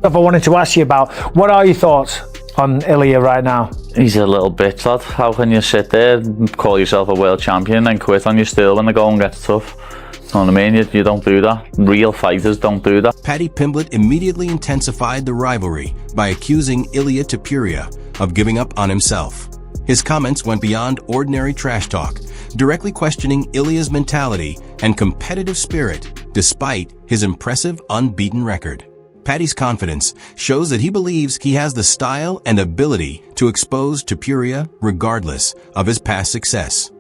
If I wanted to ask you about, what are your thoughts on Ilia right now? He's a little bitch, lad. How can you sit there and call yourself a world champion and quit on your still when the going gets tough? You know what I mean? You don't do that. Real fighters don't do that. Paddy Pimblett immediately intensified the rivalry by accusing Ilia Topuria of giving up on himself. His comments went beyond ordinary trash talk, directly questioning Ilia's mentality and competitive spirit despite his impressive unbeaten record. Paddy's confidence shows that he believes he has the style and ability to expose Topuria regardless of his past success.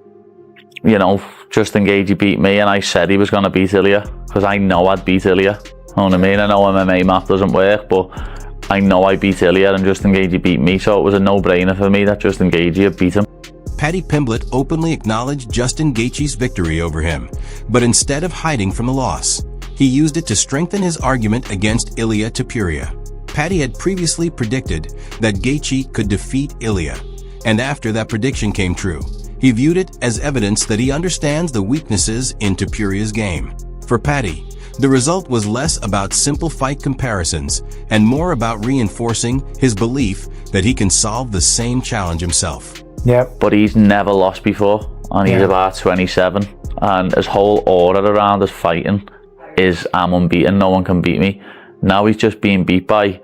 You know, Justin Gaethje beat me and I said he was going to beat Ilia because I know I'd beat Ilia. You know what I mean? I know MMA math doesn't work, but I know I beat Ilia and Justin Gaethje beat me, so it was a no-brainer for me that Justin Gaethje had beat him. Paddy Pimblett openly acknowledged Justin Gaethje's victory over him, but instead of hiding from the loss, he used it to strengthen his argument against Ilia Topuria. Paddy had previously predicted that Gaethje could defeat Ilia, and after that prediction came true, he viewed it as evidence that he understands the weaknesses in Topuria's game. For Paddy, the result was less about simple fight comparisons and more about reinforcing his belief that he can solve the same challenge himself. Yeah. But he's never lost before, and he's about 27, and his whole aura around his fighting is I'm unbeaten, no one can beat me. Now he's just being beat by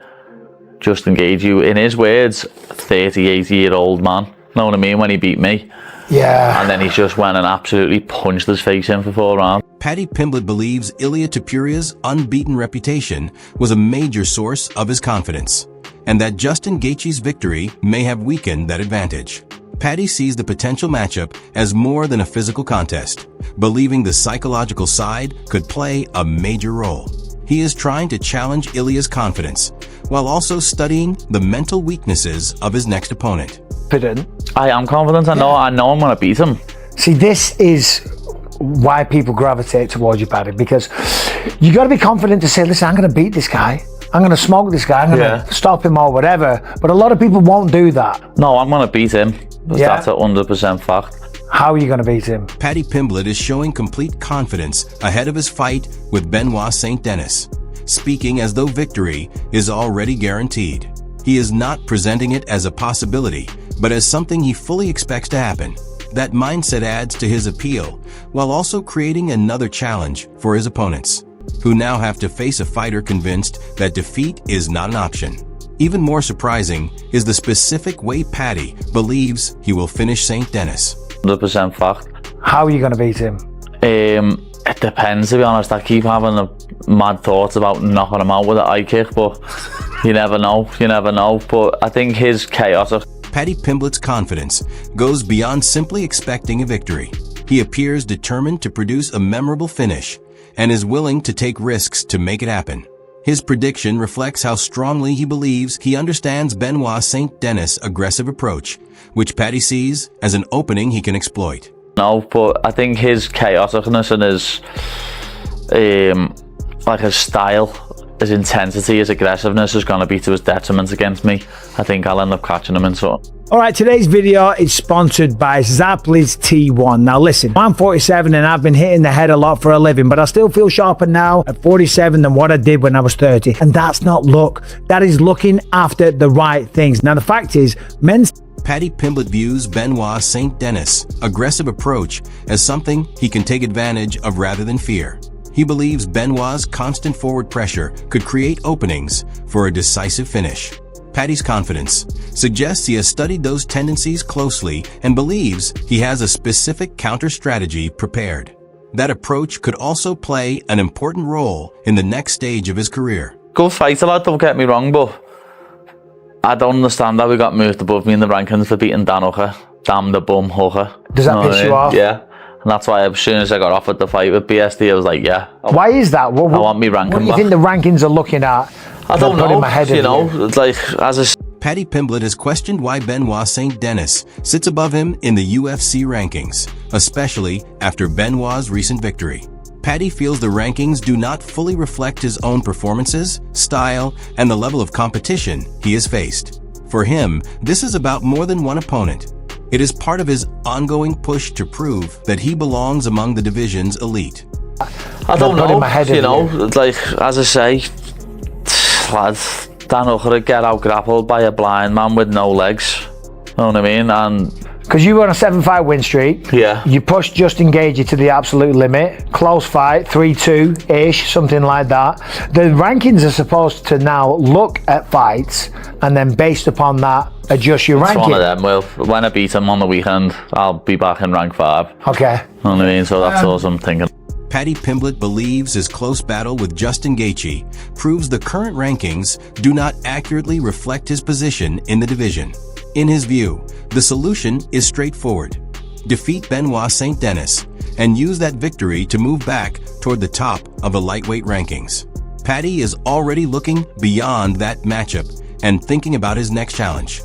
Justin Gaethje, in his words, 30, 80-year-old man. Know what I mean? When he beat me. Yeah. And then he just went and absolutely punched his face in for 4 rounds. Paddy Pimblett believes Ilia Topuria's unbeaten reputation was a major source of his confidence, and that Justin Gaethje's victory may have weakened that advantage. Paddy sees the potential matchup as more than a physical contest, believing the psychological side could play a major role. He is trying to challenge Ilia's confidence, while also studying the mental weaknesses of his next opponent. I am confident. I know I'm going to beat him. See, this is why people gravitate towards you, Paddy, because you got to be confident to say, listen, I'm going to beat this guy. I'm going to smoke this guy. I'm going to stop him or whatever. But a lot of people won't do that. No, I'm going to beat him. That's a 100% fact. How are you going to beat him? Paddy Pimblett is showing complete confidence ahead of his fight with Benoit St. Denis, speaking as though victory is already guaranteed. He is not presenting it as a possibility, but as something he fully expects to happen. That mindset adds to his appeal, while also creating another challenge for his opponents, who now have to face a fighter convinced that defeat is not an option. Even more surprising is the specific way Paddy believes he will finish St. Denis. 100% fact. How are you going to beat him? It depends, to be honest. I keep having mad thoughts about knocking him out with an eye kick, but you never know. You never know. But I think his chaotic. Paddy Pimblett's confidence goes beyond simply expecting a victory. He appears determined to produce a memorable finish and is willing to take risks to make it happen. His prediction reflects how strongly he believes he understands Benoit St. Denis' aggressive approach, which Paddy sees as an opening he can exploit. No, but I think his chaoticness and his his style, his intensity, his aggressiveness is going to be to his detriment against me. I think I'll end up catching him in something. Alright, today's video is sponsored by Zapliz T1. Now listen, I'm 47 and I've been hitting the head a lot for a living, but I still feel sharper now at 47 than what I did when I was 30. And that's not luck. That is looking after the right things. Now the fact is, men's... Paddy Pimblett views Benoit St. Denis' aggressive approach as something he can take advantage of rather than fear. He believes Benoit's constant forward pressure could create openings for a decisive finish. Paddy's confidence suggests he has studied those tendencies closely and believes he has a specific counter-strategy prepared. That approach could also play an important role in the next stage of his career. Good fighter, lad, don't get me wrong, but I don't understand how we got moved above me in the rankings for beating Dan Hooker. Damn the bum Hooker. Does that piss you off? Yeah. And that's why as soon as I got offered the fight with BSD, I was like, yeah. Why is that? What, I want me ranking What do you back. think the rankings are looking at? I don't know, you know, it's like, as a... Paddy Pimblett has questioned why Benoit St. Denis sits above him in the UFC rankings, especially after Benoit's recent victory. Paddy feels the rankings do not fully reflect his own performances, style, and the level of competition he has faced. For him, this is about more than one opponent. It is part of his ongoing push to prove that he belongs among the division's elite. I don't know, you know, like, as I say, lads, Dan Hooker get out grappled by a blind man with no legs. You know what I mean? And Because you were on a 7-fight win streak. yeah, You pushed Justin Gaethje to the absolute limit. Close fight, 3-2-ish, something like that. The rankings are supposed to now look at fights and then based upon that, adjust your it's ranking. one of them. Well, when I beat him on the weekend, I'll be back in rank 5. Okay. You know what I mean? So that's all I'm thinking. Paddy Pimblett believes his close battle with Justin Gaethje proves the current rankings do not accurately reflect his position in the division. In his view, the solution is straightforward. Defeat Benoit St. Denis and use that victory to move back toward the top of the lightweight rankings. Paddy is already looking beyond that matchup and thinking about his next challenge.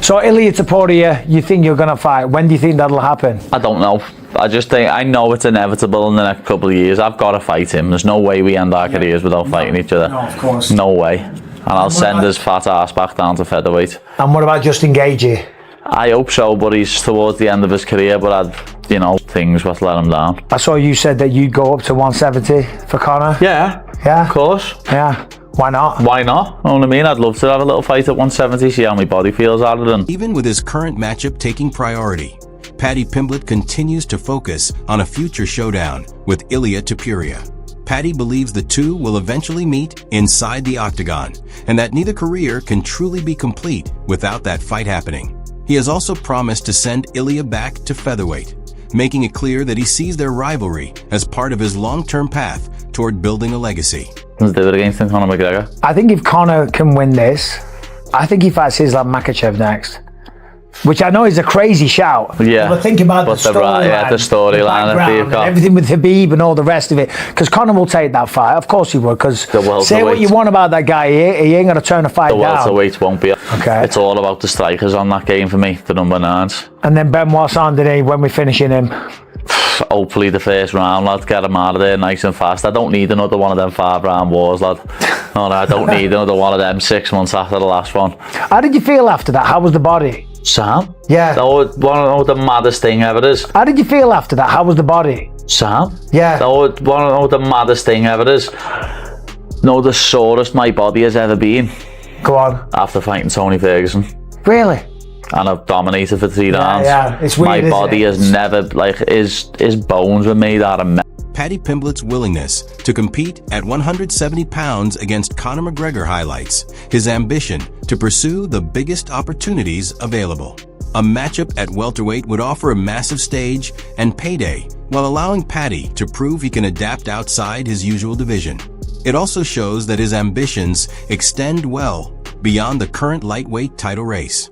So Ilia Topuria, you think you're going to fight. When do you think that'll happen? I don't know. I just think, I know it's inevitable in the next couple of years. I've got to fight him. There's no way we end our careers without fighting each other. No, of course. No way. And I'll send his fat ass back down to featherweight. And what about Justin Gaethje? I hope so, but he's towards the end of his career, but things must let him down. I saw you said that you'd go up to 170 for Conor. Yeah, Yeah? of course. Yeah. Why not? Why not? You know what I mean? I'd love to have a little fight at 170, see how my body feels out of it. Even with his current matchup taking priority, Paddy Pimblett continues to focus on a future showdown with Ilia Topuria. Paddy believes the two will eventually meet inside the octagon, and that neither career can truly be complete without that fight happening. He has also promised to send Ilia back to featherweight, making it clear that he sees their rivalry as part of his long-term path toward building a legacy. Let's do it against Conor McGregor. I think if Conor can win this, I think he fights Islam Makhachev next. Which I know is a crazy shout. Yeah. But think about But the the storyline, that they've got. everything with Khabib and all the rest of it. Because Conor will take that fight. Of course he would. Because The welterweight. say what you want about that guy, he ain't going to turn a fight The down. welterweight won't be. Okay. It's all about the strikers on that game for me, the number 9s. And then Benoit St. Denis, when we're finishing him. Hopefully the first round, lad, get him out of there nice and fast. I don't need another one of them 5-round wars, lad. No, I don't need another one of them 6 months after the last one. How did you feel after that? How was the body? Sam? Yeah. That was one of the maddest thing ever is. How did you feel after that? How was the body? Sam? Yeah. That was one of the maddest thing ever is. No, the sorest my body has ever been Go on. after fighting Tony Ferguson. Really? And I've dominated for 3 rounds. yeah. It's weird, My isn't body it? has never, his bones were made out of metal. Paddy Pimblett's willingness to compete at 170 pounds against Conor McGregor highlights his ambition to pursue the biggest opportunities available. A matchup at welterweight would offer a massive stage and payday while allowing Paddy to prove he can adapt outside his usual division. It also shows that his ambitions extend well beyond the current lightweight title race.